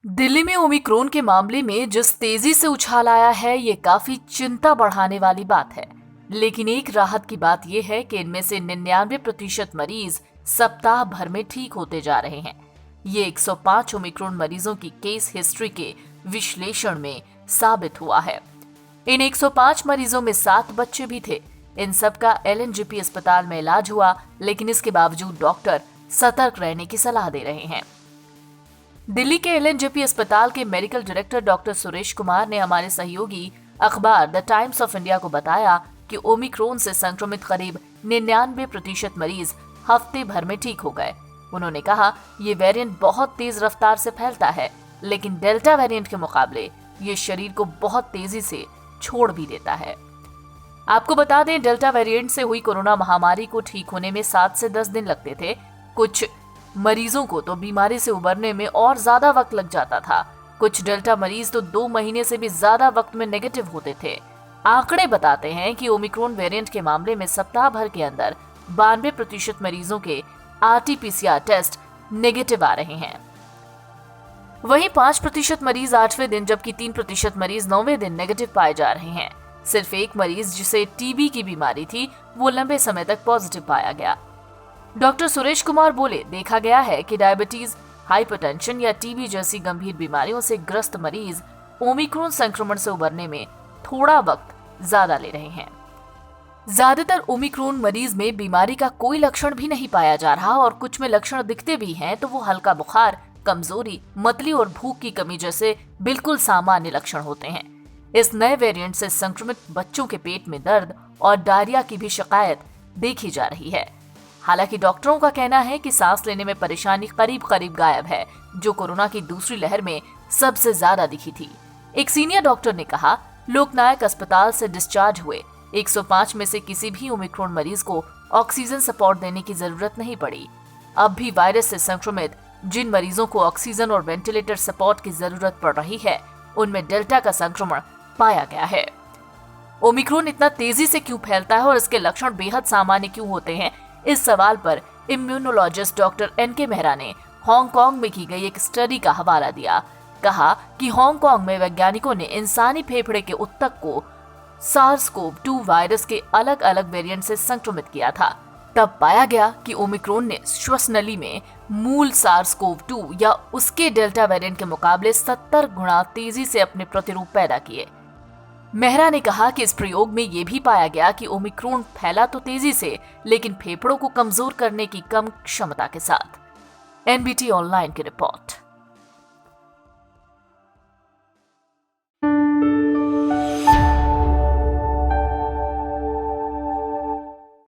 दिल्ली में ओमिक्रॉन के मामले में जिस तेजी से उछाल आया है, ये काफी चिंता बढ़ाने वाली बात है। लेकिन एक राहत की बात यह है कि इनमें से 99% मरीज सप्ताह भर में ठीक होते जा रहे हैं। ये 105 ओमिक्रॉन मरीजों की केस हिस्ट्री के विश्लेषण में साबित हुआ है। इन 105 मरीजों में 7 बच्चे भी थे। इन सबका एलएनजेपी अस्पताल में इलाज हुआ, लेकिन इसके बावजूद डॉक्टर सतर्क रहने की सलाह दे रहे हैं। दिल्ली के एलएनजेपी अस्पताल के medical director doctor Suresh Kumar ने हमारे सहयोगी अखबार द टाइम्स ऑफ इंडिया को बताया कि ओमिक्रॉन से संक्रमित करीब 99% मरीज हफ्ते भर में ठीक हो गए। उन्होंने कहा, ये वेरिएंट बहुत तेज रफ्तार से फैलता है, लेकिन डेल्टा वेरिएंट के मुकाबले ये शरीर को बहुत तेजी से छोड़ भी देता है। आपको बता दें, डेल्टा वेरिएंट से हुई कोरोना महामारी को ठीक होने में 7 से 10 दिन लगते थे। कुछ मरीजों को तो बीमारी से उबरने में और ज्यादा वक्त लग जाता था। कुछ डेल्टा मरीज तो 2 महीने से भी ज्यादा वक्त में नेगेटिव होते थे। आंकड़े बताते हैं कि ओमिक्रॉन वेरिएंट के मामले में सप्ताह भर के अंदर 92% मरीजों के आरटी-पीसीआर टेस्ट नेगेटिव आ रहे हैं। वहीं 5% मरीज 8वें दिन, जबकि 3% मरीज 9वें दिन नेगेटिव पाए जा रहे हैं। सिर्फ एक मरीज, जिसे टीबी की बीमारी थी, वो लंबे समय तक पॉजिटिव पाया गया। डॉक्टर सुरेश कुमार बोले, देखा गया है कि डायबिटीज, हाइपरटेंशन या टीबी जैसी गंभीर बीमारियों से ग्रस्त मरीज ओमिक्रॉन संक्रमण से उबरने में थोड़ा वक्त ज्यादा ले रहे हैं। ज्यादातर ओमिक्रॉन मरीज में बीमारी का कोई लक्षण भी नहीं पाया जा रहा, और कुछ में लक्षण दिखते भी हैं तो वो हल्का बुखार, कमजोरी, मतली और भूख की कमी जैसे बिल्कुल सामान्य लक्षण होते हैं। इस नए वेरिएंट से संक्रमित बच्चों के पेट में दर्द और डायरिया की भी शिकायत देखी जा रही है। हालांकि डॉक्टरों का कहना है कि सांस लेने में परेशानी करीब करीब गायब है, जो कोरोना की दूसरी लहर में सबसे ज्यादा दिखी थी। एक सीनियर डॉक्टर ने कहा, लोकनायक अस्पताल से डिस्चार्ज हुए 105 में से किसी भी ओमिक्रॉन मरीज को ऑक्सीजन सपोर्ट देने की जरूरत नहीं पड़ी। अब भी वायरस से संक्रमित जिन मरीजों को ऑक्सीजन और वेंटिलेटर सपोर्ट की जरूरत पड़ रही है, उनमें डेल्टा का संक्रमण पाया गया है। ओमिक्रॉन इतना तेजी से क्यों फैलता है और इसके लक्षण बेहद सामान्य क्यों होते हैं, इस सवाल पर इम्यूनोलॉजिस्ट डॉक्टर एनके मेहरा ने हांगकांग में की गई एक स्टडी का हवाला दिया। कहा कि हांगकांग में वैज्ञानिकों ने इंसानी फेफड़े के ऊतक को सार्स-कोव-2 वायरस के अलग अलग वेरिएंट से संक्रमित किया था। तब पाया गया कि ओमिक्रॉन ने श्वसनली में मूल सार्स-कोव-2 या उसके डेल्टा वेरिएंट के मुकाबले 70 गुना तेजी से अपने प्रतिरूप पैदा किए। मेहरा ने कहा कि इस प्रयोग में यह भी पाया गया कि ओमिक्रॉन फैला तो तेजी से, लेकिन फेफड़ों को कमजोर करने की कम क्षमता के साथ। एनबीटी ऑनलाइन की रिपोर्ट।